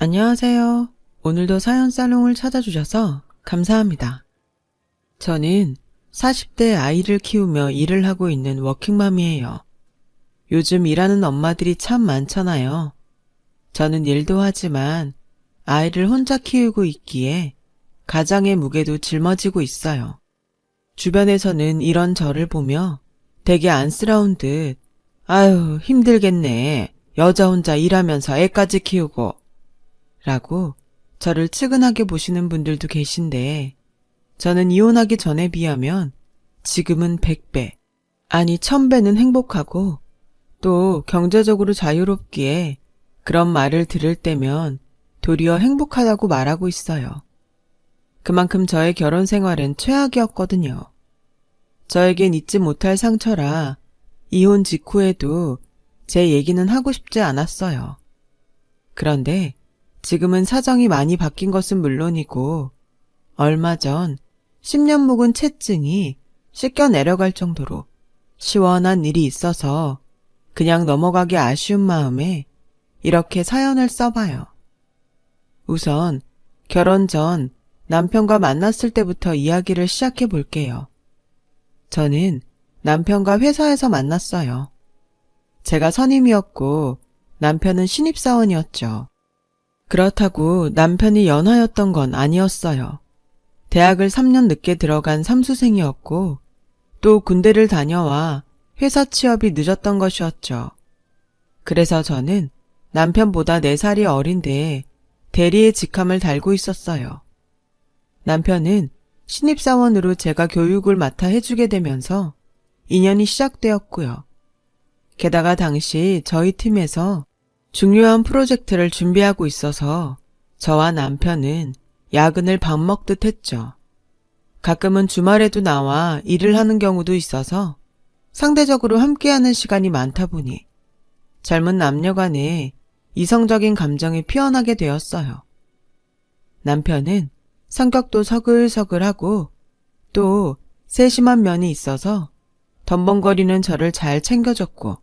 안녕하세요. 오늘도 사연 살롱을 찾아주셔서 감사합니다. 저는 40대 아이를 키우며 일을 하고 있는 워킹맘이에요. 요즘 일하는 엄마들이 참 많잖아요. 저는 일도 하지만 아이를 혼자 키우고 있기에 가장의 무게도 짊어지고 있어요. 주변에서는 이런 저를 보며 되게 안쓰러운 듯 아유 힘들겠네. 여자 혼자 일하면서 애까지 키우고 라고 저를 측은하게 보시는 분들도 계신데 저는 이혼하기 전에 비하면 지금은 100배, 아니 1000배는 행복하고 또 경제적으로 자유롭기에 그런 말을 들을 때면 도리어 행복하다고 말하고 있어요. 그만큼 저의 결혼 생활은 최악이었거든요. 저에겐 잊지 못할 상처라 이혼 직후에도 제 얘기는 하고 싶지 않았어요. 그런데 지금은 사정이 많이 바뀐 것은 물론이고 얼마 전 10년 묵은 채증이 씻겨 내려갈 정도로 시원한 일이 있어서 그냥 넘어가기 아쉬운 마음에 이렇게 사연을 써봐요. 우선 결혼 전 남편과 만났을 때부터 이야기를 시작해 볼게요. 저는 남편과 회사에서 만났어요. 제가 선임이었고 남편은 신입사원이었죠. 그렇다고 남편이 연하였던 건 아니었어요. 대학을 3년 늦게 들어간 삼수생이었고 또 군대를 다녀와 회사 취업이 늦었던 것이었죠. 그래서 저는 남편보다 4살이 어린데 대리의 직함을 달고 있었어요. 남편은 신입사원으로 제가 교육을 맡아 해주게 되면서 인연이 시작되었고요. 게다가 당시 저희 팀에서 중요한 프로젝트를 준비하고 있어서 저와 남편은 야근을 밥 먹듯 했죠. 가끔은 주말에도 나와 일을 하는 경우도 있어서 상대적으로 함께하는 시간이 많다 보니 젊은 남녀 간에 이성적인 감정이 피어나게 되었어요. 남편은 성격도 서글서글하고 또 세심한 면이 있어서 덤벙거리는 저를 잘 챙겨줬고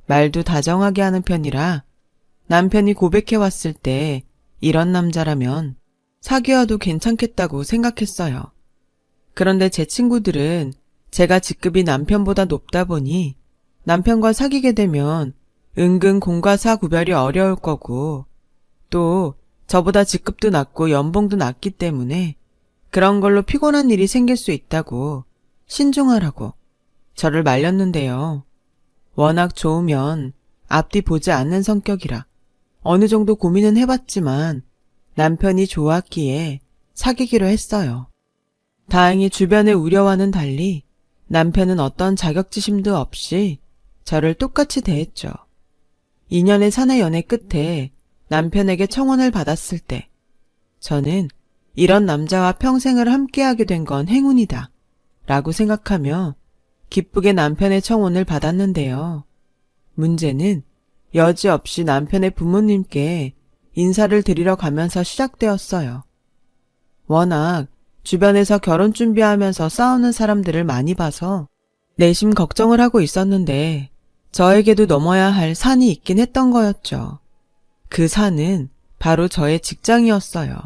말도 다정하게 하는 편이라 남편이 고백해왔을 때 이런 남자라면 사귀어도 괜찮겠다고 생각했어요. 그런데 제 친구들은 제가 직급이 남편보다 높다 보니 남편과 사귀게 되면 은근 공과사 구별이 어려울 거고 또 저보다 직급도 낮고 연봉도 낮기 때문에 그런 걸로 피곤한 일이 생길 수 있다고 신중하라고 저를 말렸는데요. 워낙 좋으면 앞뒤 보지 않는 성격이라 어느 정도 고민은 해봤지만 남편이 좋았기에 사귀기로 했어요. 다행히 주변의 우려와는 달리 남편은 어떤 자격지심도 없이 저를 똑같이 대했죠. 2년의 사내 연애 끝에 남편에게 청혼을 받았을 때 저는 이런 남자와 평생을 함께하게 된 건 행운이다 라고 생각하며 기쁘게 남편의 청혼을 받았는데요. 문제는 여지없이 남편의 부모님께 인사를 드리러 가면서 시작되었어요. 워낙 주변에서 결혼 준비하면서 싸우는 사람들을 많이 봐서 내심 걱정을 하고 있었는데 저에게도 넘어야 할 산이 있긴 했던 거였죠. 그 산은 바로 저의 직장이었어요.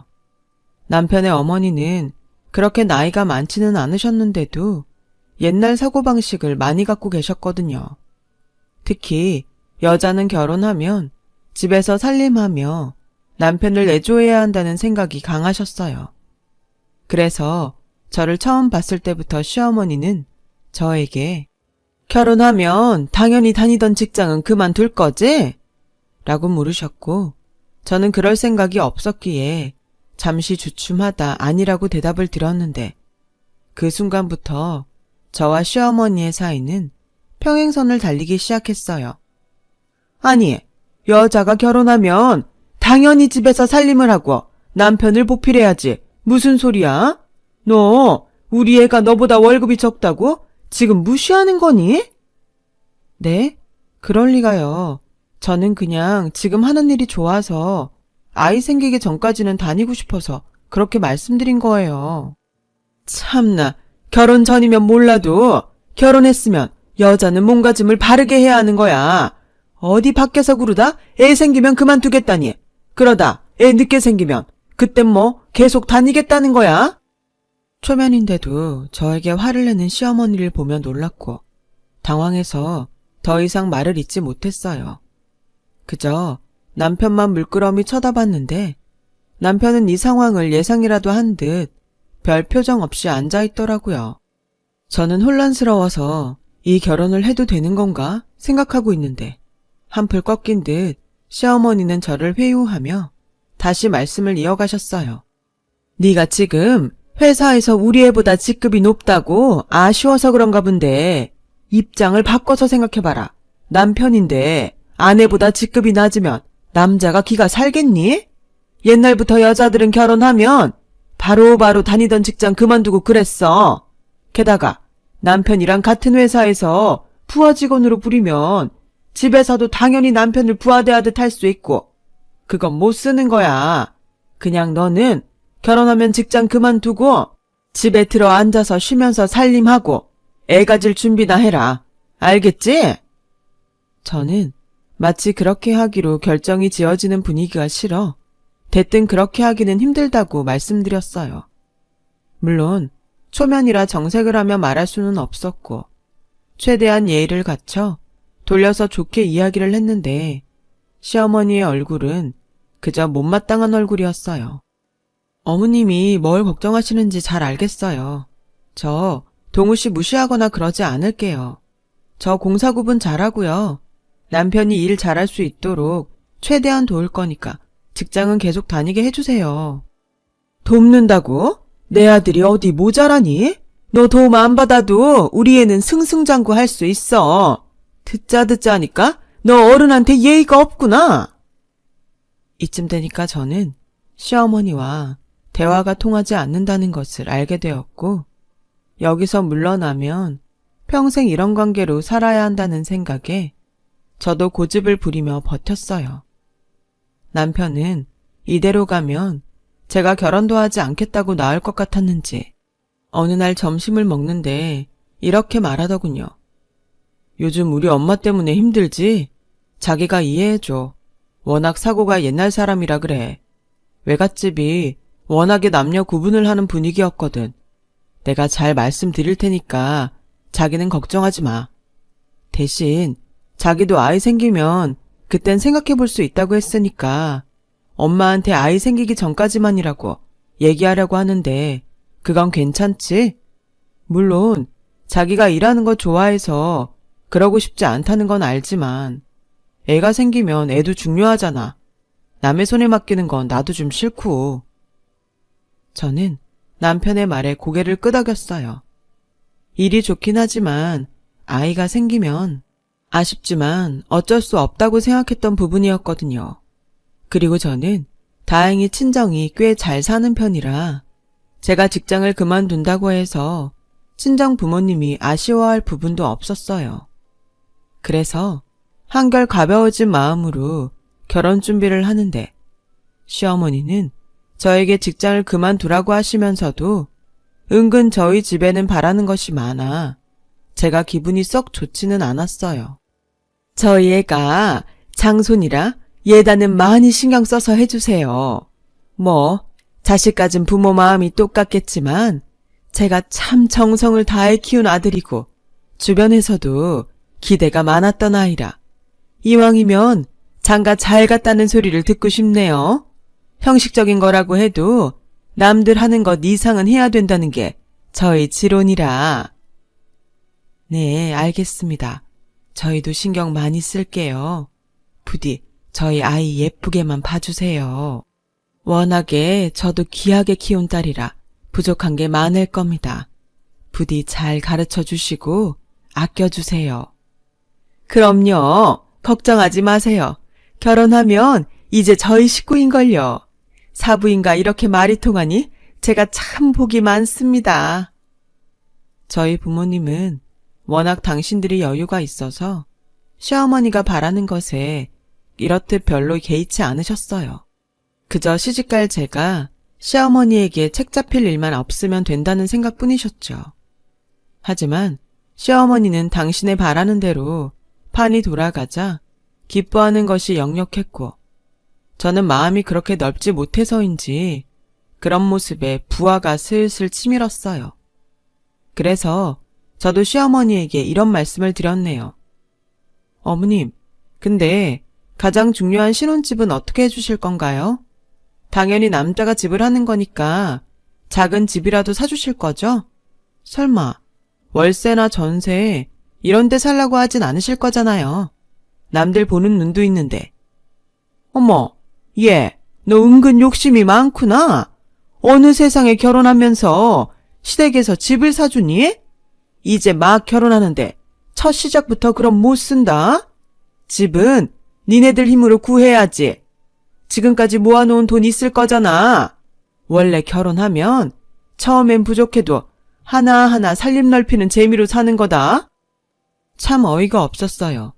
남편의 어머니는 그렇게 나이가 많지는 않으셨는데도 옛날 사고방식을 많이 갖고 계셨거든요. 특히 여자는 결혼하면 집에서 살림하며 남편을 내조해야 한다는 생각이 강하셨어요. 그래서 저를 처음 봤을 때부터 시어머니는 저에게 결혼하면 당연히 다니던 직장은 그만둘 거지? 라고 물으셨고 저는 그럴 생각이 없었기에 잠시 주춤하다 아니라고 대답을 드렸는데 그 순간부터 저와 시어머니의 사이는 평행선을 달리기 시작했어요. 아니, 여자가 결혼하면 당연히 집에서 살림을 하고 남편을 보필해야지. 무슨 소리야? 너 우리 애가 너보다 월급이 적다고 지금 무시하는 거니? 네? 그럴 리가요. 저는 그냥 지금 하는 일이 좋아서 아이 생기기 전까지는 다니고 싶어서 그렇게 말씀드린 거예요. 참나, 결혼 전이면 몰라도 결혼했으면 여자는 몸가짐을 바르게 해야 하는 거야. 어디 밖에서 구르다 애 생기면 그만두겠다니. 그러다 애 늦게 생기면 그땐 뭐 계속 다니겠다는 거야? 초면인데도 저에게 화를 내는 시어머니를 보며 놀랐고 당황해서 더 이상 말을 잇지 못했어요. 그저 남편만 물끄러미 쳐다봤는데 남편은 이 상황을 예상이라도 한 듯 별 표정 없이 앉아있더라고요. 저는 혼란스러워서 이 결혼을 해도 되는 건가 생각하고 있는데 한풀 꺾인 듯 시어머니는 저를 회유하며 다시 말씀을 이어가셨어요. 네가 지금 회사에서 우리 애보다 직급이 높다고 아쉬워서 그런가 본데 입장을 바꿔서 생각해봐라. 남편인데 아내보다 직급이 낮으면 남자가 기가 살겠니? 옛날부터 여자들은 결혼하면 바로바로 다니던 직장 그만두고 그랬어. 게다가 남편이랑 같은 회사에서 부하 직원으로 부리면 집에서도 당연히 남편을 부하대하듯 할 수 있고 그건 못 쓰는 거야. 그냥 너는 결혼하면 직장 그만두고 집에 들어 앉아서 쉬면서 살림하고 애 가질 준비나 해라. 알겠지? 저는 마치 그렇게 하기로 결정이 지어지는 분위기가 싫어 대뜸 그렇게 하기는 힘들다고 말씀드렸어요. 물론 초면이라 정색을 하며 말할 수는 없었고 최대한 예의를 갖춰 돌려서 좋게 이야기를 했는데 시어머니의 얼굴은 그저 못마땅한 얼굴이었어요. 어머님이 뭘 걱정하시는지 잘 알겠어요. 저 동우 씨 무시하거나 그러지 않을게요. 저 공사 구분 잘하고요. 남편이 일 잘할 수 있도록 최대한 도울 거니까 직장은 계속 다니게 해주세요. 돕는다고? 내 아들이 어디 모자라니? 너 도움 안 받아도 우리 애는 승승장구 할 수 있어. 듣자 하니까 너 어른한테 예의가 없구나. 이쯤 되니까 저는 시어머니와 대화가 통하지 않는다는 것을 알게 되었고 여기서 물러나면 평생 이런 관계로 살아야 한다는 생각에 저도 고집을 부리며 버텼어요. 남편은 이대로 가면 제가 결혼도 하지 않겠다고 나을 것 같았는지 어느 날 점심을 먹는데 이렇게 말하더군요. 요즘 우리 엄마 때문에 힘들지? 자기가 이해해줘. 워낙 사고가 옛날 사람이라 그래. 외갓집이 워낙에 남녀 구분을 하는 분위기였거든. 내가 잘 말씀드릴 테니까 자기는 걱정하지 마. 대신 자기도 아이 생기면 그땐 생각해 볼 수 있다고 했으니까 엄마한테 아이 생기기 전까지만이라고 얘기하려고 하는데 그건 괜찮지? 물론 자기가 일하는 거 좋아해서 그러고 싶지 않다는 건 알지만 애가 생기면 애도 중요하잖아. 남의 손에 맡기는 건 나도 좀 싫고. 저는 남편의 말에 고개를 끄덕였어요. 일이 좋긴 하지만 아이가 생기면 아쉽지만 어쩔 수 없다고 생각했던 부분이었거든요. 그리고 저는 다행히 친정이 꽤 잘 사는 편이라 제가 직장을 그만둔다고 해서 친정 부모님이 아쉬워할 부분도 없었어요. 그래서 한결 가벼워진 마음으로 결혼 준비를 하는데 시어머니는 저에게 직장을 그만두라고 하시면서도 은근 저희 집에는 바라는 것이 많아 제가 기분이 썩 좋지는 않았어요. 저희 애가 장손이라 예단은 많이 신경 써서 해주세요. 뭐 자식 가진 부모 마음이 똑같겠지만 제가 참 정성을 다해 키운 아들이고 주변에서도 기대가 많았던 아이라 이왕이면 장가 잘 갔다는 소리를 듣고 싶네요. 형식적인 거라고 해도 남들 하는 것 이상은 해야 된다는 게 저희 지론이라. 네, 알겠습니다. 저희도 신경 많이 쓸게요. 부디 저희 아이 예쁘게만 봐주세요. 워낙에 저도 귀하게 키운 딸이라 부족한 게 많을 겁니다. 부디 잘 가르쳐 주시고 아껴주세요. 그럼요. 걱정하지 마세요. 결혼하면 이제 저희 식구인걸요. 사부인가 이렇게 말이 통하니 제가 참 복이 많습니다. 저희 부모님은 워낙 당신들이 여유가 있어서 시어머니가 바라는 것에 이렇듯 별로 개의치 않으셨어요. 그저 시집갈 제가 시어머니에게 책 잡힐 일만 없으면 된다는 생각뿐이셨죠. 하지만 시어머니는 당신의 바라는 대로 판이 돌아가자 기뻐하는 것이 역력했고 저는 마음이 그렇게 넓지 못해서인지 그런 모습에 부하가 슬슬 치밀었어요. 그래서 저도 시어머니에게 이런 말씀을 드렸네요. 어머님, 근데 가장 중요한 신혼집은 어떻게 해주실 건가요? 당연히 남자가 집을 하는 거니까 작은 집이라도 사주실 거죠? 설마 월세나 전세 이런 데 살라고 하진 않으실 거잖아요. 남들 보는 눈도 있는데. 어머, 얘, 너 은근 욕심이 많구나. 어느 세상에 결혼하면서 시댁에서 집을 사주니? 이제 막 결혼하는데 첫 시작부터 그럼 못 쓴다? 집은 니네들 힘으로 구해야지. 지금까지 모아놓은 돈 있을 거잖아. 원래 결혼하면 처음엔 부족해도 하나하나 살림 넓히는 재미로 사는 거다. 참 어이가 없었어요.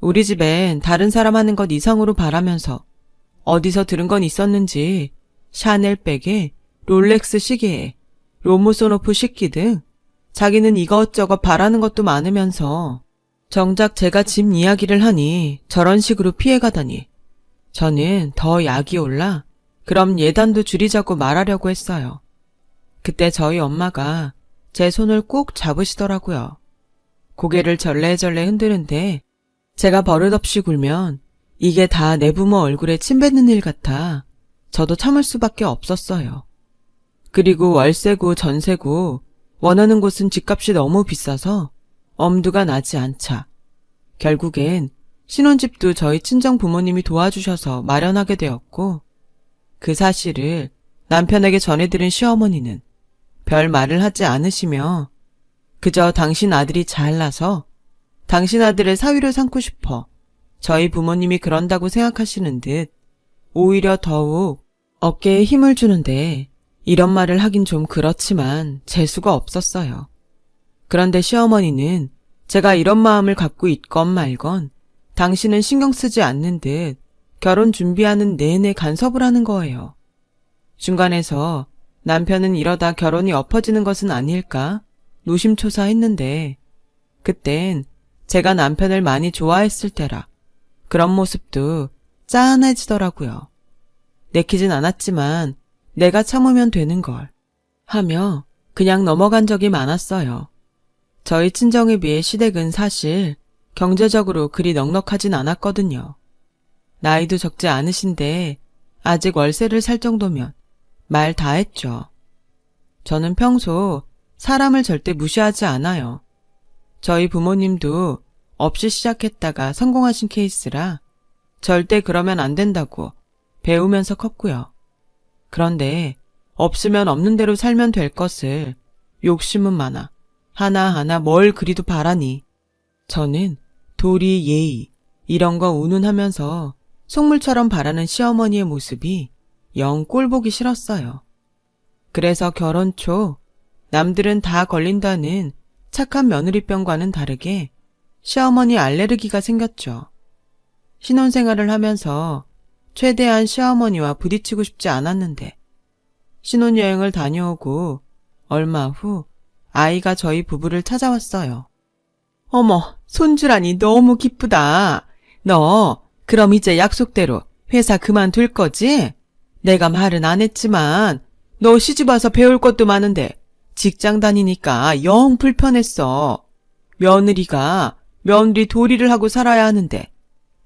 우리 집엔 다른 사람 하는 것 이상으로 바라면서 어디서 들은 건 있었는지 샤넬백에 롤렉스 시계에 로모소노프 식기 등 자기는 이것저것 바라는 것도 많으면서 정작 제가 집 이야기를 하니 저런 식으로 피해가다니 저는 더 약이 올라 그럼 예단도 줄이자고 말하려고 했어요. 그때 저희 엄마가 제 손을 꼭 잡으시더라고요. 고개를 절레절레 흔드는데 제가 버릇없이 굴면 이게 다 내 부모 얼굴에 침 뱉는 일 같아 저도 참을 수밖에 없었어요. 그리고 월세고 전세고 원하는 곳은 집값이 너무 비싸서 엄두가 나지 않자 결국엔 신혼집도 저희 친정 부모님이 도와주셔서 마련하게 되었고 그 사실을 남편에게 전해들은 시어머니는 별 말을 하지 않으시며 그저 당신 아들이 잘나서 당신 아들을 사위로 삼고 싶어 저희 부모님이 그런다고 생각하시는 듯 오히려 더욱 어깨에 힘을 주는데 이런 말을 하긴 좀 그렇지만 재수가 없었어요. 그런데 시어머니는 제가 이런 마음을 갖고 있건 말건 당신은 신경 쓰지 않는 듯 결혼 준비하는 내내 간섭을 하는 거예요. 중간에서 남편은 이러다 결혼이 엎어지는 것은 아닐까 노심초사했는데 그땐 제가 남편을 많이 좋아했을 때라 그런 모습도 짠해지더라고요. 내키진 않았지만 내가 참으면 되는 걸 하며 그냥 넘어간 적이 많았어요. 저희 친정에 비해 시댁은 사실 경제적으로 그리 넉넉하진 않았거든요. 나이도 적지 않으신데 아직 월세를 살 정도면 말 다 했죠. 저는 평소 사람을 절대 무시하지 않아요. 저희 부모님도 없이 시작했다가 성공하신 케이스라 절대 그러면 안 된다고 배우면서 컸고요. 그런데 없으면 없는 대로 살면 될 것을 욕심은 많아 하나하나 뭘 그리도 바라니 저는 도리 예의 이런 거 운운하면서 속물처럼 바라는 시어머니의 모습이 영 꼴보기 싫었어요. 그래서 결혼 초 남들은 다 걸린다는 착한 며느리병과는 다르게 시어머니 알레르기가 생겼죠. 신혼생활을 하면서 최대한 시어머니와 부딪히고 싶지 않았는데 신혼여행을 다녀오고 얼마 후 아이가 저희 부부를 찾아왔어요. 어머, 손주라니 너무 기쁘다. 너 그럼 이제 약속대로 회사 그만둘 거지? 내가 말은 안 했지만 너 시집와서 배울 것도 많은데 직장 다니니까 영 불편했어. 며느리가 며느리 도리를 하고 살아야 하는데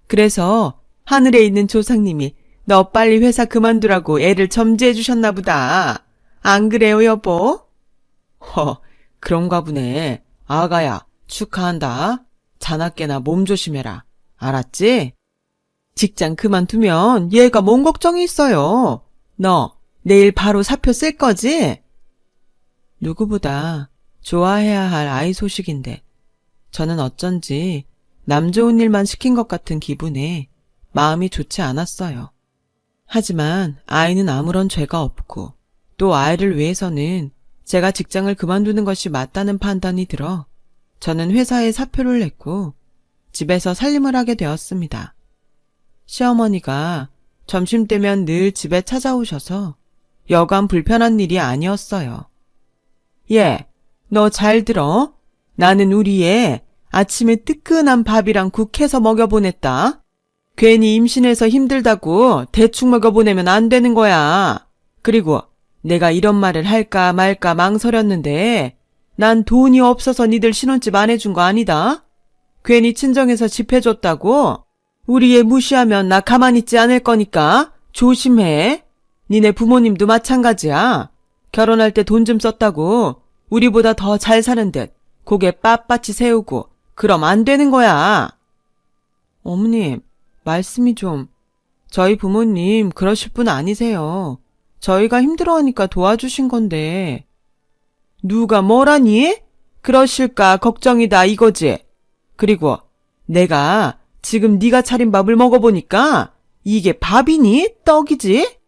그래서 하늘에 있는 조상님이 너 빨리 회사 그만두라고 애를 점지해 주셨나 보다. 안 그래요, 여보? 그런가 보네. 아가야, 축하한다. 자나깨나 몸 조심해라. 알았지? 직장 그만두면 얘가 뭔 걱정이 있어요. 너 내일 바로 사표 쓸 거지? 누구보다 좋아해야 할 아이 소식인데 저는 어쩐지 남 좋은 일만 시킨 것 같은 기분에 마음이 좋지 않았어요. 하지만 아이는 아무런 죄가 없고 또 아이를 위해서는 제가 직장을 그만두는 것이 맞다는 판단이 들어 저는 회사에 사표를 냈고 집에서 살림을 하게 되었습니다. 시어머니가 점심때면 늘 집에 찾아오셔서 여간 불편한 일이 아니었어요. 얘, 너 잘 들어? 나는 우리 애 아침에 뜨끈한 밥이랑 국 해서 먹여보냈다. 괜히 임신해서 힘들다고 대충 먹여보내면 안 되는 거야. 그리고 내가 이런 말을 할까 말까 망설였는데 난 돈이 없어서 니들 신혼집 안 해준 거 아니다. 괜히 친정에서 집 해줬다고? 우리 애 무시하면 나 가만히 있지 않을 거니까 조심해. 니네 부모님도 마찬가지야. 결혼할 때 돈 좀 썼다고 우리보다 더 잘 사는 듯 고개 빳빳이 세우고 그럼 안 되는 거야. 어머님, 말씀이 좀... 저희 부모님 그러실 분 아니세요. 저희가 힘들어하니까 도와주신 건데. 누가 뭐라니? 그러실까 걱정이다 이거지. 그리고 내가 지금 네가 차린 밥을 먹어보니까 이게 밥이니? 떡이지?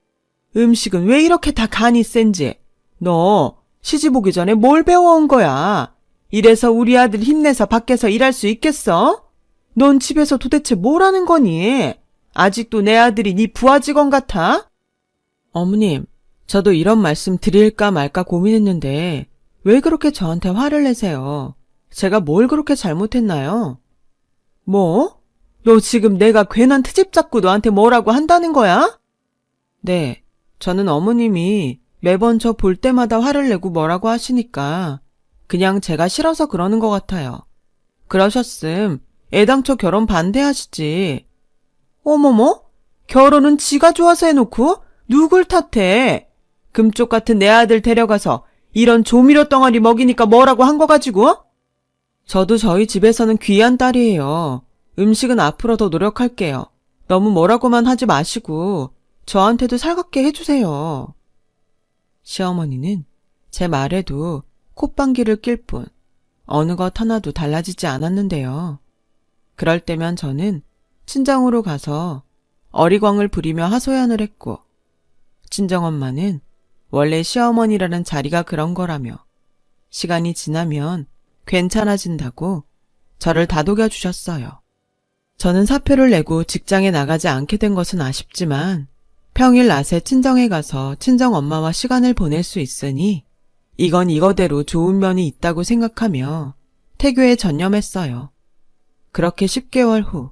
음식은 왜 이렇게 다 간이 센지. 너 시집 오기 전에 뭘 배워온 거야? 이래서 우리 아들 힘내서 밖에서 일할 수 있겠어? 넌 집에서 도대체 뭘 하는 거니? 아직도 내 아들이 네 부하 직원 같아? 어머님, 저도 이런 말씀 드릴까 말까 고민했는데 왜 그렇게 저한테 화를 내세요? 제가 뭘 그렇게 잘못했나요? 뭐? 너 지금 내가 괜한 트집 잡고 너한테 뭐라고 한다는 거야? 네, 저는 어머님이 매번 저 볼 때마다 화를 내고 뭐라고 하시니까 그냥 제가 싫어서 그러는 것 같아요. 그러셨음 애당초 결혼 반대하시지. 어머머? 결혼은 지가 좋아서 해놓고 누굴 탓해? 금쪽 같은 내 아들 데려가서 이런 조미료 덩어리 먹이니까 뭐라고 한 거 가지고? 저도 저희 집에서는 귀한 딸이에요. 음식은 앞으로 더 노력할게요. 너무 뭐라고만 하지 마시고 저한테도 살갑게 해주세요. 시어머니는 제 말에도 콧방귀를 낄 뿐 어느 것 하나도 달라지지 않았는데요. 그럴 때면 저는 친정으로 가서 어리광을 부리며 하소연을 했고 친정엄마는 원래 시어머니라는 자리가 그런 거라며 시간이 지나면 괜찮아진다고 저를 다독여 주셨어요. 저는 사표를 내고 직장에 나가지 않게 된 것은 아쉽지만 평일 낮에 친정에 가서 친정엄마와 시간을 보낼 수 있으니 이건 이거대로 좋은 면이 있다고 생각하며 태교에 전념했어요. 그렇게 10개월 후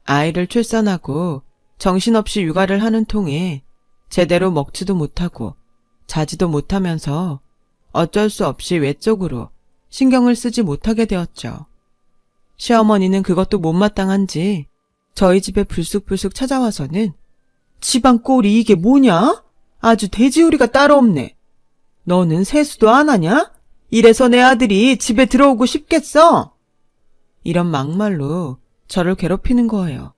아이를 출산하고 정신없이 육아를 하는 통에 제대로 먹지도 못하고 자지도 못하면서 어쩔 수 없이 외적으로 신경을 쓰지 못하게 되었죠. 시어머니는 그것도 못마땅한지 저희 집에 불쑥불쑥 찾아와서는 집안 꼴이 이게 뭐냐? 아주 돼지우리가 따로 없네. 너는 세수도 안 하냐? 이래서 내 아들이 집에 들어오고 싶겠어? 이런 막말로 저를 괴롭히는 거예요.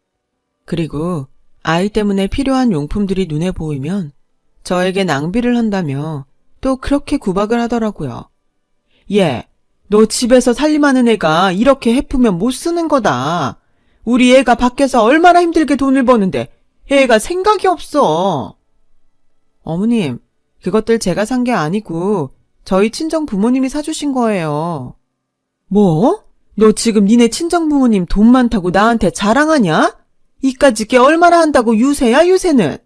그리고 아이 때문에 필요한 용품들이 눈에 보이면 저에게 낭비를 한다며 또 그렇게 구박을 하더라고요. 얘, 너 집에서 살림하는 애가 이렇게 해프면 못 쓰는 거다. 우리 애가 밖에서 얼마나 힘들게 돈을 버는데 애가 생각이 없어. 어머님, 그것들 제가 산 게 아니고 저희 친정 부모님이 사주신 거예요. 뭐? 너 지금 니네 친정 부모님 돈 많다고 나한테 자랑하냐? 이까짓 게 얼마나 한다고 유세야, 유세는?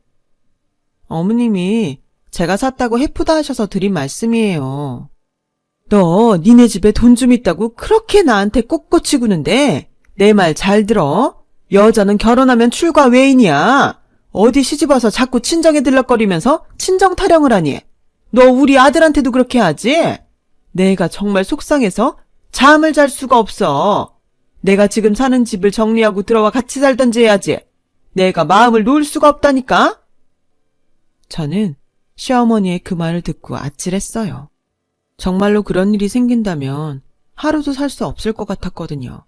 어머님이 제가 샀다고 해프다 하셔서 드린 말씀이에요. 너 니네 집에 돈 좀 있다고 그렇게 나한테 꼿꼿이 구는데 내 말 잘 들어. 여자는 결혼하면 출가 외인이야. 어디 시집와서 자꾸 친정에 들락거리면서 친정 타령을 하니. 너 우리 아들한테도 그렇게 하지? 내가 정말 속상해서 잠을 잘 수가 없어. 내가 지금 사는 집을 정리하고 들어와 같이 살던지 해야지. 내가 마음을 놓을 수가 없다니까? 저는 시어머니의 그 말을 듣고 아찔했어요. 정말로 그런 일이 생긴다면 하루도 살 수 없을 것 같았거든요.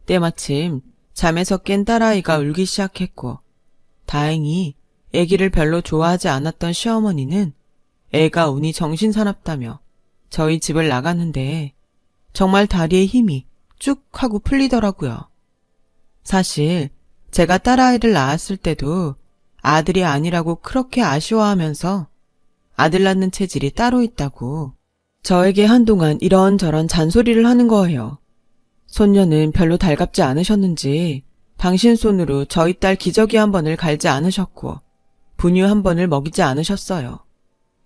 때마침 잠에서 깬 딸아이가 울기 시작했고 다행히 아기를 별로 좋아하지 않았던 시어머니는 애가 운이 정신사납다며 저희 집을 나가는데 정말 다리에 힘이 쭉 하고 풀리더라고요. 사실 제가 딸아이를 낳았을 때도 아들이 아니라고 그렇게 아쉬워하면서 아들 낳는 체질이 따로 있다고 저에게 한동안 이런저런 잔소리를 하는 거예요. 손녀는 별로 달갑지 않으셨는지 당신 손으로 저희 딸 기저귀 한 번을 갈지 않으셨고 분유 한 번을 먹이지 않으셨어요.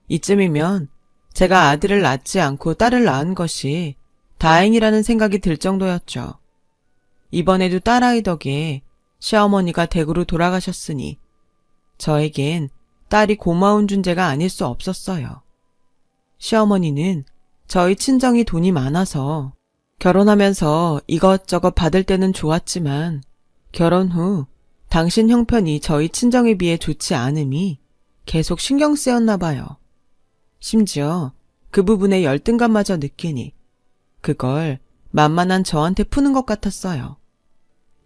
이쯤이면 제가 아들을 낳지 않고 딸을 낳은 것이 다행이라는 생각이 들 정도였죠. 이번에도 딸아이 덕에 시어머니가 댁으로 돌아가셨으니 저에겐 딸이 고마운 존재가 아닐 수 없었어요. 시어머니는 저희 친정이 돈이 많아서 결혼하면서 이것저것 받을 때는 좋았지만 결혼 후 당신 형편이 저희 친정에 비해 좋지 않음이 계속 신경 쓰였나 봐요. 심지어 그 부분에 열등감마저 느끼니 그걸 만만한 저한테 푸는 것 같았어요.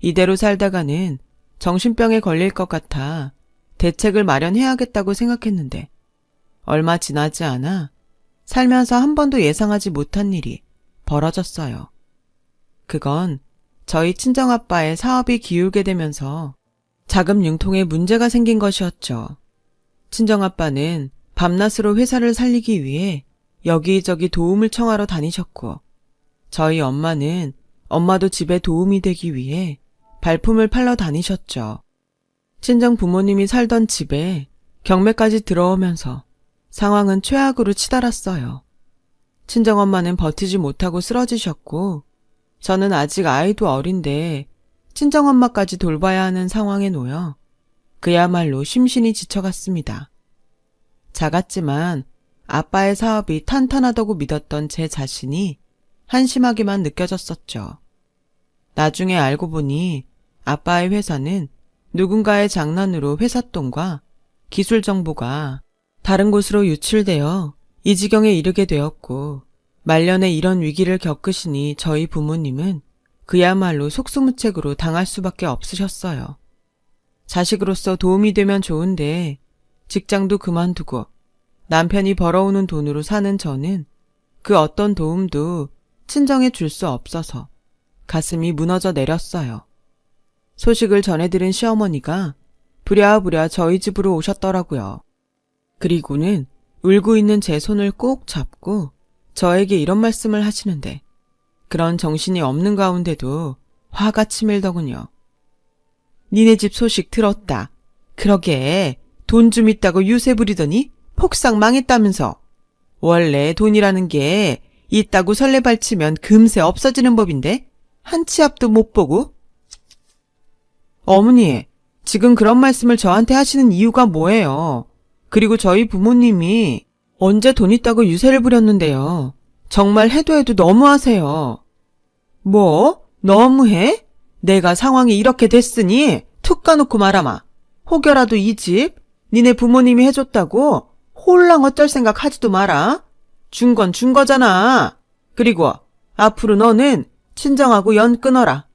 이대로 살다가는 정신병에 걸릴 것 같아 대책을 마련해야겠다고 생각했는데 얼마 지나지 않아 살면서 한 번도 예상하지 못한 일이 벌어졌어요. 그건 저희 친정아빠의 사업이 기울게 되면서 자금 융통에 문제가 생긴 것이었죠. 친정아빠는 밤낮으로 회사를 살리기 위해 여기저기 도움을 청하러 다니셨고 저희 엄마는 엄마도 집에 도움이 되기 위해 발품을 팔러 다니셨죠. 친정 부모님이 살던 집에 경매까지 들어오면서 상황은 최악으로 치달았어요. 친정엄마는 버티지 못하고 쓰러지셨고 저는 아직 아이도 어린데 친정엄마까지 돌봐야 하는 상황에 놓여 그야말로 심신이 지쳐갔습니다. 작았지만 아빠의 사업이 탄탄하다고 믿었던 제 자신이 한심하게만 느껴졌었죠. 나중에 알고 보니 아빠의 회사는 누군가의 장난으로 회삿돈과 기술 정보가 다른 곳으로 유출되어 이 지경에 이르게 되었고 말년에 이런 위기를 겪으시니 저희 부모님은 그야말로 속수무책으로 당할 수밖에 없으셨어요. 자식으로서 도움이 되면 좋은데 직장도 그만두고 남편이 벌어오는 돈으로 사는 저는 그 어떤 도움도 친정에 줄 수 없어서 가슴이 무너져 내렸어요. 소식을 전해들은 시어머니가 부랴부랴 저희 집으로 오셨더라고요. 그리고는 울고 있는 제 손을 꼭 잡고 저에게 이런 말씀을 하시는데 그런 정신이 없는 가운데도 화가 치밀더군요. 니네 집 소식 들었다. 그러게 돈 좀 있다고 유세 부리더니 폭삭 망했다면서. 원래 돈이라는 게 있다고 설레발치면 금세 없어지는 법인데 한 치 앞도 못 보고. 어머니, 지금 그런 말씀을 저한테 하시는 이유가 뭐예요? 그리고 저희 부모님이 언제 돈 있다고 유세를 부렸는데요. 정말 해도 너무하세요. 뭐? 너무해? 내가 상황이 이렇게 됐으니 툭 까놓고 말아마. 혹여라도 이 집 니네 부모님이 해줬다고 홀랑 어쩔 생각 하지도 마라. 준 건 준 거잖아. 그리고 앞으로 너는 친정하고 연 끊어라.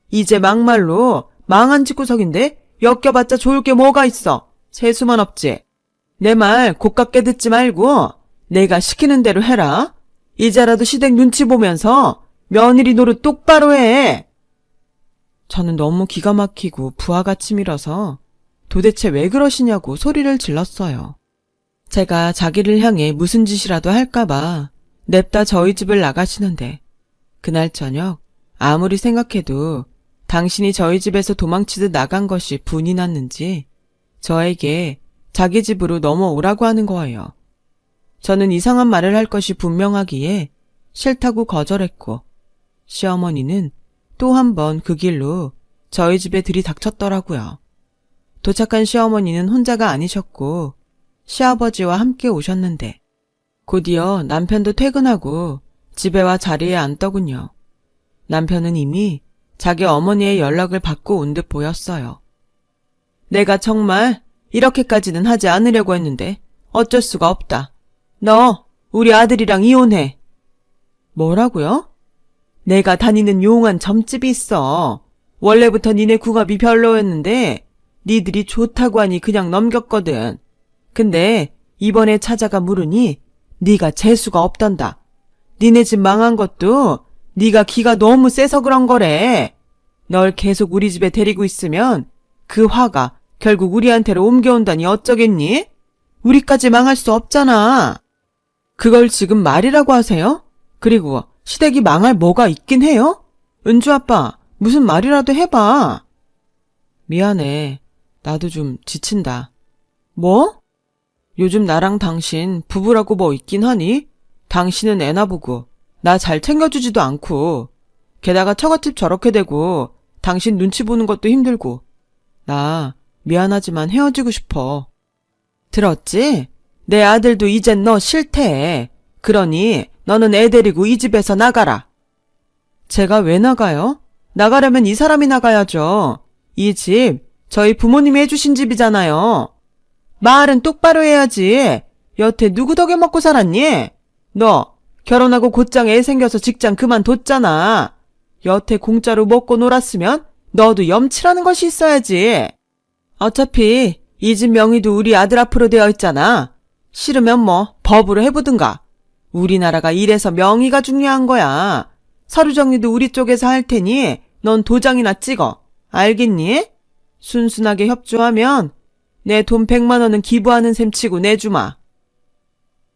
이제 막말로 망한 집구석인데 엮여봤자 좋을 게 뭐가 있어. 세수만 없지. 내 말 고깝게 듣지 말고 내가 시키는 대로 해라. 이제라도 시댁 눈치 보면서 며느리 노릇 똑바로 해. 저는 너무 기가 막히고 부하가 치밀어서 도대체 왜 그러시냐고 소리를 질렀어요. 제가 자기를 향해 무슨 짓이라도 할까봐 냅다 저희 집을 나가시는데 그날 저녁 아무리 생각해도 당신이 저희 집에서 도망치듯 나간 것이 분이 났는지 저에게 자기 집으로 넘어오라고 하는 거예요. 저는 이상한 말을 할 것이 분명하기에 싫다고 거절했고 시어머니는 또 한 번 그 길로 저희 집에 들이닥쳤더라고요. 도착한 시어머니는 혼자가 아니셨고 시아버지와 함께 오셨는데 곧이어 남편도 퇴근하고 집에 와 자리에 앉더군요. 남편은 이미 자기 어머니의 연락을 받고 온 듯 보였어요. 내가 정말 이렇게까지는 하지 않으려고 했는데 어쩔 수가 없다. 너 우리 아들이랑 이혼해. 뭐라고요? 내가 다니는 용한 점집이 있어. 원래부터 니네 궁합이 별로였는데 니들이 좋다고 하니 그냥 넘겼거든. 근데 이번에 찾아가 물으니 네가 재수가 없단다. 니네 집 망한 것도 네가 기가 너무 세서 그런 거래. 널 계속 우리 집에 데리고 있으면 그 화가 결국 우리한테로 옮겨온다니 어쩌겠니? 우리까지 망할 수 없잖아. 그걸 지금 말이라고 하세요? 그리고 시댁이 망할 뭐가 있긴 해요? 은주 아빠, 무슨 말이라도 해봐. 미안해. 나도 좀 지친다. 뭐? 요즘 나랑 당신 부부라고 뭐 있긴 하니? 당신은 애나 보고 나 잘 챙겨주지도 않고 게다가 처갓집 저렇게 되고 당신 눈치 보는 것도 힘들고 나 미안하지만 헤어지고 싶어. 들었지? 내 아들도 이젠 너 싫대. 그러니 너는 애 데리고 이 집에서 나가라. 제가 왜 나가요? 나가려면 이 사람이 나가야죠. 이 집 저희 부모님이 해주신 집이잖아요. 말은 똑바로 해야지. 여태 누구 덕에 먹고 살았니? 너 결혼하고 곧장 애 생겨서 직장 그만뒀잖아. 여태 공짜로 먹고 놀았으면 너도 염치라는 것이 있어야지. 어차피 이 집 명의도 우리 아들 앞으로 되어 있잖아. 싫으면 뭐 법으로 해보든가. 우리나라가 이래서 명의가 중요한 거야. 서류 정리도 우리 쪽에서 할 테니 넌 도장이나 찍어. 알겠니? 순순하게 협조하면 내 돈 100만 원은 기부하는 셈 치고 내주마.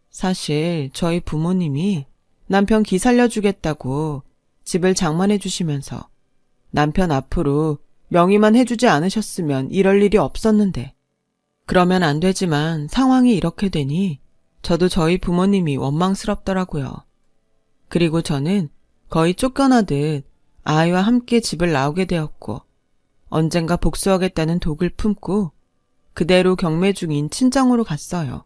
사실 저희 부모님이 남편 기 살려주겠다고 집을 장만해 주시면서 남편 앞으로 명의만 해주지 않으셨으면 이럴 일이 없었는데, 그러면 안 되지만 상황이 이렇게 되니 저도 저희 부모님이 원망스럽더라고요. 그리고 저는 거의 쫓겨나듯 아이와 함께 집을 나오게 되었고, 언젠가 복수하겠다는 독을 품고 그대로 경매 중인 친정으로 갔어요.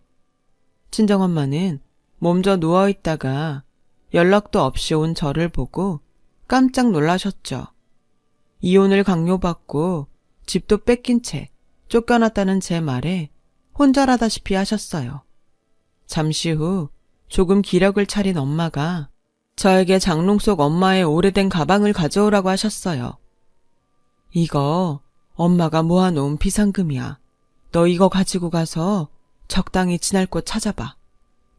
친정엄마는 몸져 누워있다가 연락도 없이 온 저를 보고 깜짝 놀라셨죠. 이혼을 강요받고 집도 뺏긴 채 쫓겨났다는 제 말에 혼절하다시피 하셨어요. 잠시 후 조금 기력을 차린 엄마가 저에게 장롱 속 엄마의 오래된 가방을 가져오라고 하셨어요. 이거 엄마가 모아놓은 비상금이야. 너 이거 가지고 가서 적당히 지낼 곳 찾아봐.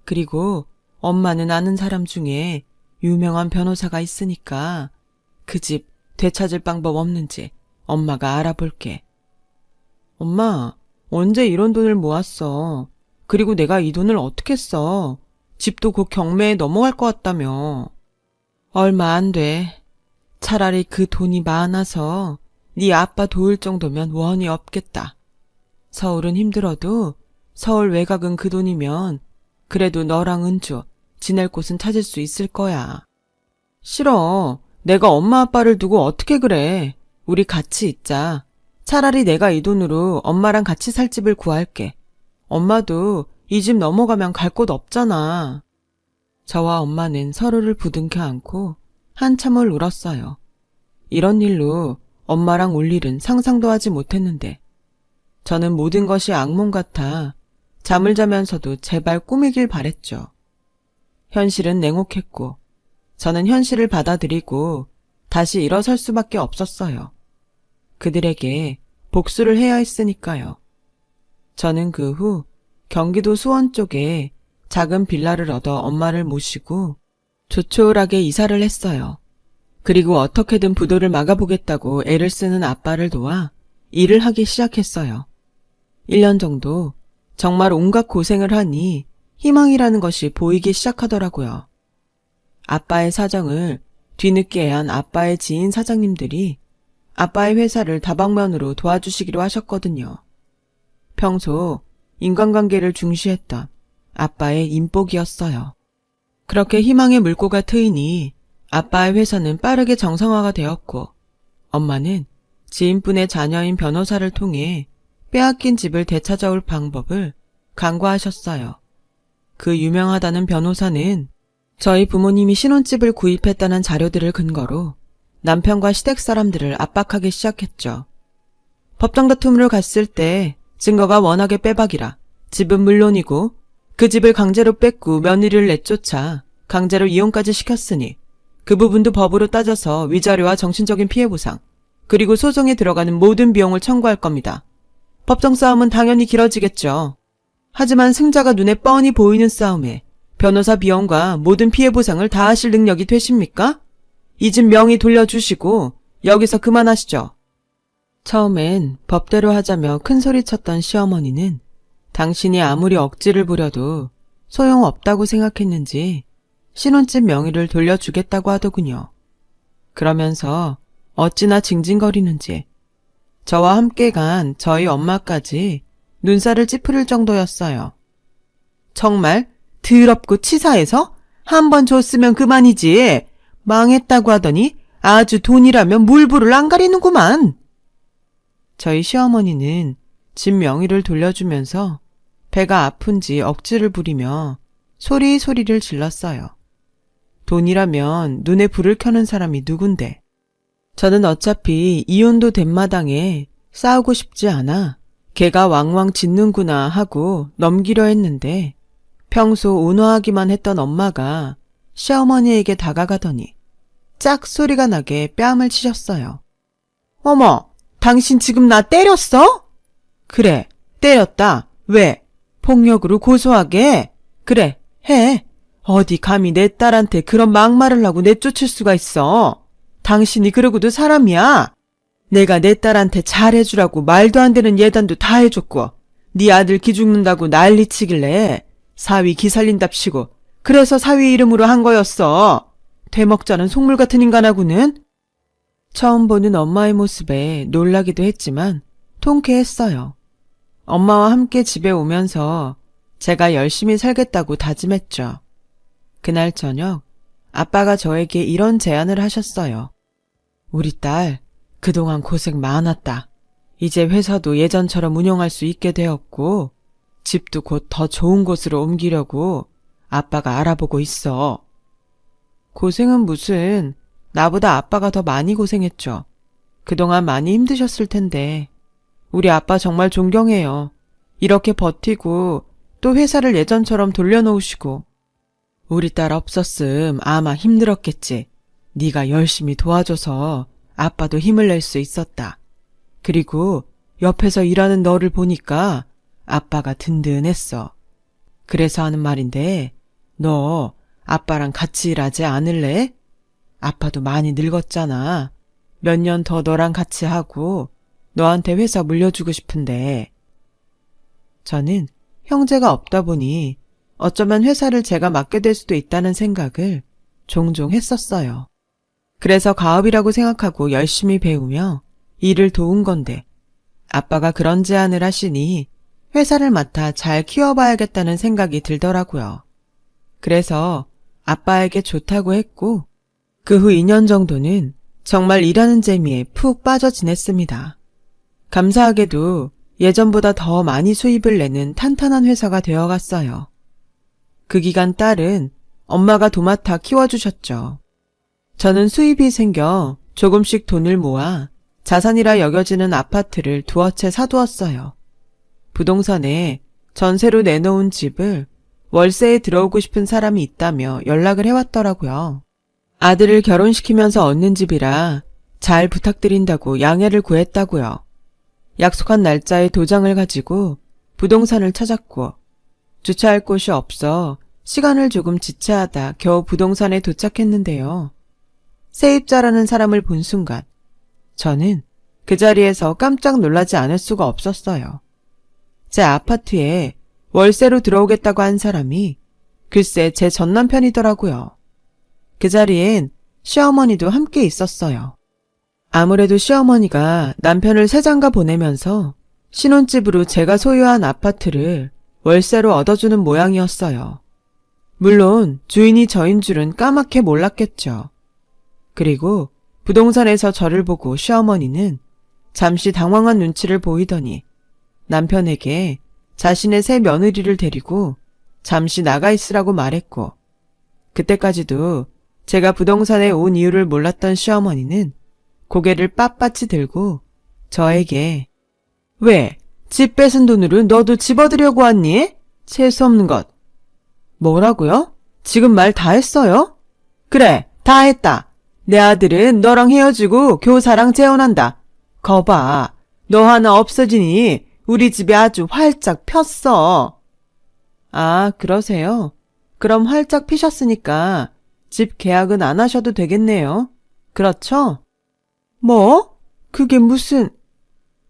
그리고 엄마는 아는 사람 중에 유명한 변호사가 있으니까 그 집 되찾을 방법 없는지 엄마가 알아볼게. 엄마, 언제 이런 돈을 모았어? 그리고 내가 이 돈을 어떻게 써? 집도 곧 경매에 넘어갈 것 같다며. 얼마 안 돼. 차라리 그 돈이 많아서 네 아빠 도울 정도면 원이 없겠다. 서울은 힘들어도 서울 외곽은 그 돈이면 그래도 너랑 은주 지낼 곳은 찾을 수 있을 거야. 싫어. 내가 엄마 아빠를 두고 어떻게 그래. 우리 같이 있자. 차라리 내가 이 돈으로 엄마랑 같이 살 집을 구할게. 엄마도 이 집 넘어가면 갈 곳 없잖아. 저와 엄마는 서로를 부둥켜 안고 한참을 울었어요. 이런 일로 엄마랑 울 일은 상상도 하지 못했는데 저는 모든 것이 악몽 같아 잠을 자면서도 제발 꿈이길 바랬죠. 현실은 냉혹했고 저는 현실을 받아들이고 다시 일어설 수밖에 없었어요. 그들에게 복수를 해야 했으니까요. 저는 그 후 경기도 수원 쪽에 작은 빌라를 얻어 엄마를 모시고 조촐하게 이사를 했어요. 그리고 어떻게든 부도를 막아보겠다고 애를 쓰는 아빠를 도와 일을 하기 시작했어요. 1년 정도 정말 온갖 고생을 하니 희망이라는 것이 보이기 시작하더라고요. 아빠의 사정을 뒤늦게 한 아빠의 지인 사장님들이 아빠의 회사를 다방면으로 도와주시기로 하셨거든요. 평소 인간관계를 중시했던 아빠의 인복이었어요. 그렇게 희망의 물꼬가 트이니 아빠의 회사는 빠르게 정상화가 되었고 엄마는 지인분의 자녀인 변호사를 통해 빼앗긴 집을 되찾아올 방법을 강구하셨어요. 그 유명하다는 변호사는 저희 부모님이 신혼집을 구입했다는 자료들을 근거로 남편과 시댁 사람들을 압박하기 시작했죠. 법정 다툼으로 갔을 때 증거가 워낙에 빼박이라 집은 물론이고 그 집을 강제로 뺏고 며느리를 내쫓아 강제로 이혼까지 시켰으니 그 부분도 법으로 따져서 위자료와 정신적인 피해 보상, 그리고 소송에 들어가는 모든 비용을 청구할 겁니다. 법정 싸움은 당연히 길어지겠죠. 하지만 승자가 눈에 뻔히 보이는 싸움에 변호사 비용과 모든 피해 보상을 다 하실 능력이 되십니까? 이 집 명의 돌려주시고 여기서 그만하시죠. 처음엔 법대로 하자며 큰소리쳤던 시어머니는 당신이 아무리 억지를 부려도 소용없다고 생각했는지 신혼집 명의를 돌려주겠다고 하더군요. 그러면서 어찌나 징징거리는지 저와 함께 간 저희 엄마까지 눈살을 찌푸릴 정도였어요. 정말 더럽고 치사해서 한 번 줬으면 그만이지 망했다고 하더니 아주 돈이라면 물불을 안 가리는구만. 저희 시어머니는 집 명의를 돌려주면서 배가 아픈지 억지를 부리며 소리를 질렀어요. 돈이라면 눈에 불을 켜는 사람이 누군데. 저는 어차피 이혼도 된 마당에 싸우고 싶지 않아 걔가 왕왕 짖는구나 하고 넘기려 했는데 평소 온화하기만 했던 엄마가 시어머니에게 다가가더니 짝 소리가 나게 뺨을 치셨어요. 어머, 당신 지금 나 때렸어? 그래, 때렸다. 왜? 폭력으로 고소하게? 그래, 해. 어디 감히 내 딸한테 그런 막말을 하고 내쫓을 수가 있어. 당신이 그러고도 사람이야. 내가 내 딸한테 잘해주라고 말도 안 되는 예단도 다 해줬고 네 아들 기죽는다고 난리치길래 사위 기살린답시고 그래서 사위 이름으로 한 거였어. 되먹자는 속물 같은 인간하고는. 처음 보는 엄마의 모습에 놀라기도 했지만 통쾌했어요. 엄마와 함께 집에 오면서 제가 열심히 살겠다고 다짐했죠. 그날 저녁 아빠가 저에게 이런 제안을 하셨어요. 우리 딸 그동안 고생 많았다. 이제 회사도 예전처럼 운영할 수 있게 되었고 집도 곧 더 좋은 곳으로 옮기려고 아빠가 알아보고 있어. 고생은 무슨, 나보다 아빠가 더 많이 고생했죠. 그동안 많이 힘드셨을 텐데 우리 아빠 정말 존경해요. 이렇게 버티고 또 회사를 예전처럼 돌려놓으시고. 우리 딸 없었음 아마 힘들었겠지. 네가 열심히 도와줘서 아빠도 힘을 낼 수 있었다. 그리고 옆에서 일하는 너를 보니까 아빠가 든든했어. 그래서 하는 말인데 너 아빠랑 같이 일하지 않을래? 아빠도 많이 늙었잖아. 몇 년 더 너랑 같이 하고 너한테 회사 물려주고 싶은데. 저는 형제가 없다 보니 어쩌면 회사를 제가 맡게 될 수도 있다는 생각을 종종 했었어요. 그래서 가업이라고 생각하고 열심히 배우며 일을 도운 건데 아빠가 그런 제안을 하시니 회사를 맡아 잘 키워봐야겠다는 생각이 들더라고요. 그래서 아빠에게 좋다고 했고 그 후 2년 정도는 정말 일하는 재미에 푹 빠져 지냈습니다. 감사하게도 예전보다 더 많이 수입을 내는 탄탄한 회사가 되어갔어요. 그 기간 딸은 엄마가 도맡아 키워주셨죠. 저는 수입이 생겨 조금씩 돈을 모아 자산이라 여겨지는 아파트를 두어 채 사두었어요. 부동산에 전세로 내놓은 집을 월세에 들어오고 싶은 사람이 있다며 연락을 해왔더라고요. 아들을 결혼시키면서 얻는 집이라 잘 부탁드린다고 양해를 구했다고요. 약속한 날짜에 도장을 가지고 부동산을 찾았고 주차할 곳이 없어 시간을 조금 지체하다 겨우 부동산에 도착했는데요. 세입자라는 사람을 본 순간 저는 그 자리에서 깜짝 놀라지 않을 수가 없었어요. 제 아파트에 월세로 들어오겠다고 한 사람이 글쎄 제 전남편이더라고요. 그 자리엔 시어머니도 함께 있었어요. 아무래도 시어머니가 남편을 새장가 보내면서 신혼집으로 제가 소유한 아파트를 월세로 얻어주는 모양이었어요. 물론 주인이 저인 줄은 까맣게 몰랐겠죠. 그리고 부동산에서 저를 보고 시어머니는 잠시 당황한 눈치를 보이더니 남편에게 자신의 새 며느리를 데리고 잠시 나가 있으라고 말했고 그때까지도 제가 부동산에 온 이유를 몰랐던 시어머니는 고개를 빳빳이 들고 저에게 왜? 집 뺏은 돈으로 너도 집 얻으려고 왔니? 재수없는 것. 뭐라고요? 지금 말 다 했어요? 그래, 다 했다. 내 아들은 너랑 헤어지고 교사랑 재혼한다. 거봐, 너 하나 없어지니 우리 집이 아주 활짝 폈어. 아, 그러세요? 그럼 활짝 피셨으니까 집 계약은 안 하셔도 되겠네요. 그렇죠? 뭐? 그게 무슨...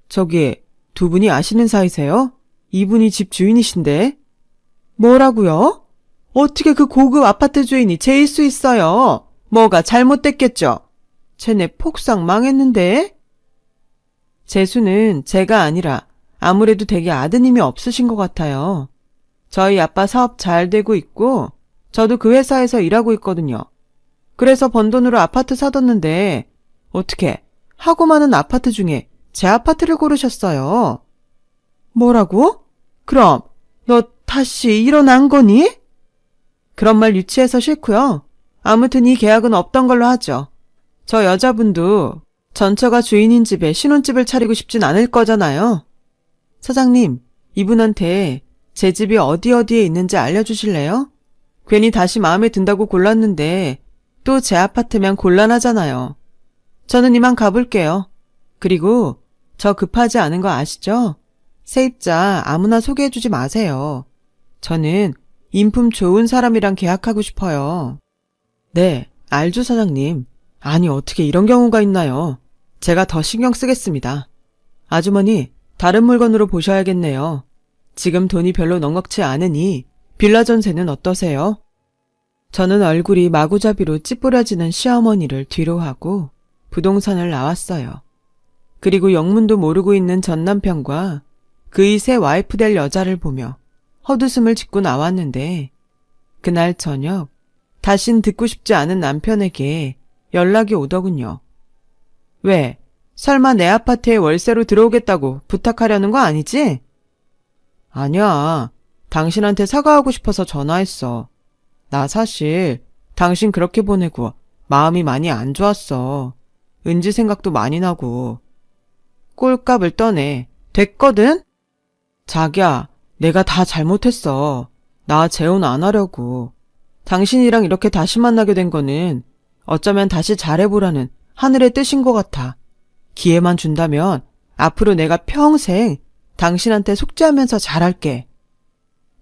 저기, 두 분이 아시는 사이세요? 이분이 집 주인이신데. 뭐라고요? 어떻게 그 고급 아파트 주인이 제일 수 있어요? 뭐가 잘못됐겠죠? 쟤네 폭삭 망했는데? 재수는 제가 아니라 아무래도 되게 아드님이 없으신 것 같아요. 저희 아빠 사업 잘 되고 있고 저도 그 회사에서 일하고 있거든요. 그래서 번 돈으로 아파트 사뒀는데 어떻게 하고 많은 아파트 중에 제 아파트를 고르셨어요. 뭐라고? 그럼 너 다시 일어난 거니? 그런 말 유치해서 싫고요. 아무튼 이 계약은 없던 걸로 하죠. 저 여자분도 전처가 주인인 집에 신혼집을 차리고 싶진 않을 거잖아요. 사장님, 이분한테 제 집이 어디에 있는지 알려주실래요? 괜히 다시 마음에 든다고 골랐는데 또 제 아파트면 곤란하잖아요. 저는 이만 가볼게요. 그리고 저 급하지 않은 거 아시죠? 세입자 아무나 소개해주지 마세요. 저는 인품 좋은 사람이랑 계약하고 싶어요. 네, 알죠, 사장님. 아니, 어떻게 이런 경우가 있나요? 제가 더 신경 쓰겠습니다. 아주머니, 다른 물건으로 보셔야겠네요. 지금 돈이 별로 넉넉치 않으니 빌라 전세는 어떠세요? 저는 얼굴이 마구잡이로 찌푸려지는 시어머니를 뒤로 하고 부동산을 나왔어요. 그리고 영문도 모르고 있는 전 남편과 그의 새 와이프 될 여자를 보며 헛웃음을 짓고 나왔는데 그날 저녁 다신 듣고 싶지 않은 남편에게 연락이 오더군요. 왜? 설마 내 아파트에 월세로 들어오겠다고 부탁하려는 거 아니지? 아니야. 당신한테 사과하고 싶어서 전화했어. 나 사실 당신 그렇게 보내고 마음이 많이 안 좋았어. 은지 생각도 많이 나고. 꼴값을 떠내. 됐거든? 자기야, 내가 다 잘못했어. 나 재혼 안 하려고. 당신이랑 이렇게 다시 만나게 된 거는 어쩌면 다시 잘해보라는 하늘의 뜻인 것 같아. 기회만 준다면 앞으로 내가 평생 당신한테 속죄하면서 잘할게.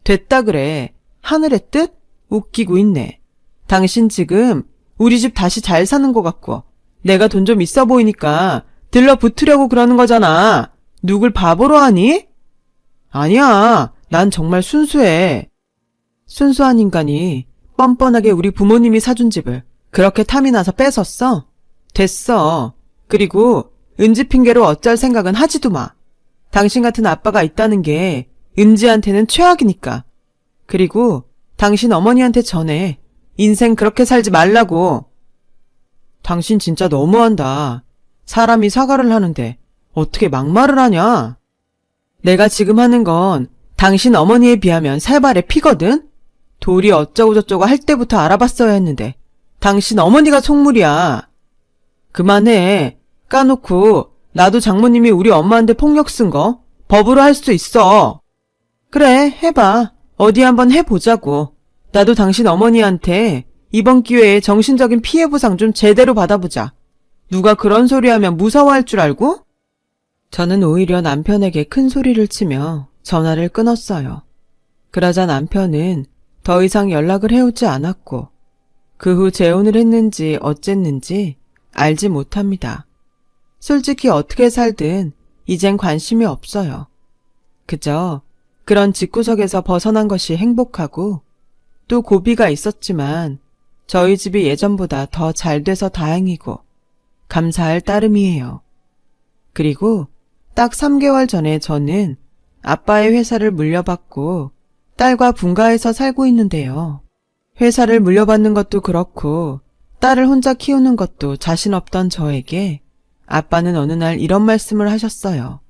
됐다 그래. 하늘의 뜻? 웃기고 있네. 당신 지금 우리 집 다시 잘 사는 것 같고 내가 돈 좀 있어 보이니까 들러붙으려고 그러는 거잖아. 누굴 바보로 하니? 아니야. 난 정말 순수해. 순수한 인간이 뻔뻔하게 우리 부모님이 사준 집을 그렇게 탐이 나서 뺏었어? 됐어. 그리고 은지 핑계로 어쩔 생각은 하지도 마. 당신 같은 아빠가 있다는 게 은지한테는 최악이니까. 그리고 당신 어머니한테 전해. 인생 그렇게 살지 말라고. 당신 진짜 너무한다. 사람이 사과를 하는데 어떻게 막말을 하냐? 내가 지금 하는 건 당신 어머니에 비하면 살발의 피거든? 돌이 어쩌고저쩌고 할 때부터 알아봤어야 했는데 당신 어머니가 속물이야. 그만해. 까놓고 나도 장모님이 우리 엄마한테 폭력 쓴 거 법으로 할 수 있어. 그래, 해봐. 어디 한번 해보자고. 나도 당신 어머니한테 이번 기회에 정신적인 피해 보상 좀 제대로 받아보자. 누가 그런 소리 하면 무서워할 줄 알고? 저는 오히려 남편에게 큰 소리를 치며 전화를 끊었어요. 그러자 남편은 더 이상 연락을 해오지 않았고 그 후 재혼을 했는지 어쨌는지 알지 못합니다. 솔직히 어떻게 살든 이젠 관심이 없어요. 그저 그런 집구석에서 벗어난 것이 행복하고 또 고비가 있었지만 저희 집이 예전보다 더 잘 돼서 다행이고 감사할 따름이에요. 그리고 딱 3개월 전에 저는 아빠의 회사를 물려받고 딸과 분가해서 살고 있는데요. 회사를 물려받는 것도 그렇고 딸을 혼자 키우는 것도 자신 없던 저에게 아빠는 어느 날 이런 말씀을 하셨어요.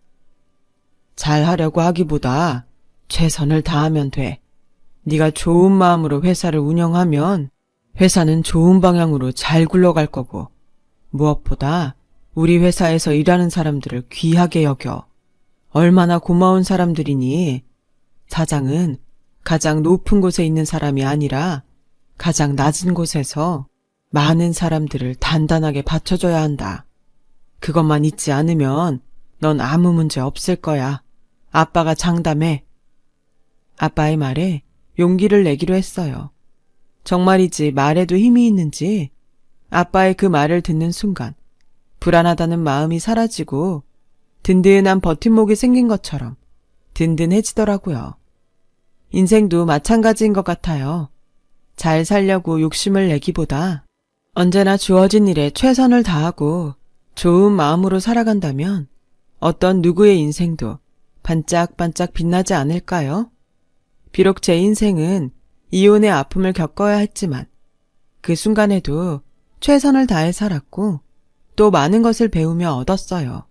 잘하려고 하기보다 최선을 다하면 돼. 네가 좋은 마음으로 회사를 운영하면 회사는 좋은 방향으로 잘 굴러갈 거고 무엇보다 우리 회사에서 일하는 사람들을 귀하게 여겨. 얼마나 고마운 사람들이니. 사장은 가장 높은 곳에 있는 사람이 아니라 가장 낮은 곳에서 많은 사람들을 단단하게 받쳐줘야 한다. 그것만 잊지 않으면 넌 아무 문제 없을 거야. 아빠가 장담해. 아빠의 말에 용기를 내기로 했어요. 정말이지 말에도 힘이 있는지 아빠의 그 말을 듣는 순간 불안하다는 마음이 사라지고 든든한 버팀목이 생긴 것처럼 든든해지더라고요. 인생도 마찬가지인 것 같아요. 잘 살려고 욕심을 내기보다 언제나 주어진 일에 최선을 다하고 좋은 마음으로 살아간다면 어떤 누구의 인생도 반짝반짝 빛나지 않을까요? 비록 제 인생은 이혼의 아픔을 겪어야 했지만 그 순간에도 최선을 다해 살았고 또 많은 것을 배우며 얻었어요.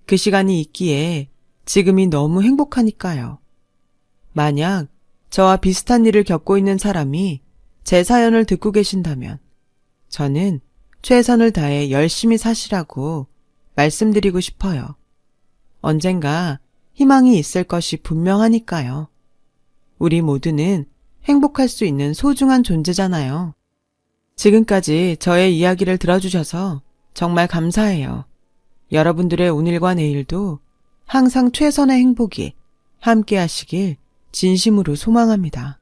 그 시간이 있기에 지금이 너무 행복하니까요. 만약 저와 비슷한 일을 겪고 있는 사람이 제 사연을 듣고 계신다면 저는 최선을 다해 열심히 사시라고 말씀드리고 싶어요. 언젠가 희망이 있을 것이 분명하니까요. 우리 모두는 행복할 수 있는 소중한 존재잖아요. 지금까지 저의 이야기를 들어주셔서 정말 감사해요. 여러분들의 오늘과 내일도 항상 최선의 행복이 함께 하시길 진심으로 소망합니다.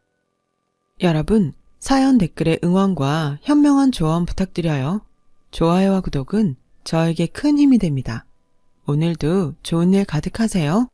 여러분, 사연 댓글에 응원과 현명한 조언 부탁드려요. 좋아요와 구독은 저에게 큰 힘이 됩니다. 오늘도 좋은 일 가득하세요.